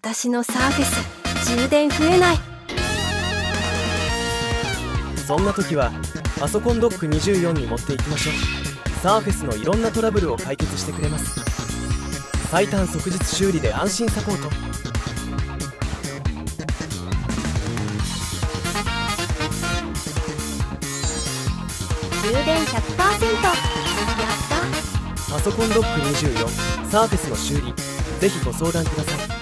私のサーフェス充電増えない。そんな時はパソコンドック24に持っていきましょう。サーフェスのいろんなトラブルを解決してくれます。最短即日修理で安心サポート。充電 100%。 やった。パソコンドック24サーフェスの修理、ぜひご相談ください。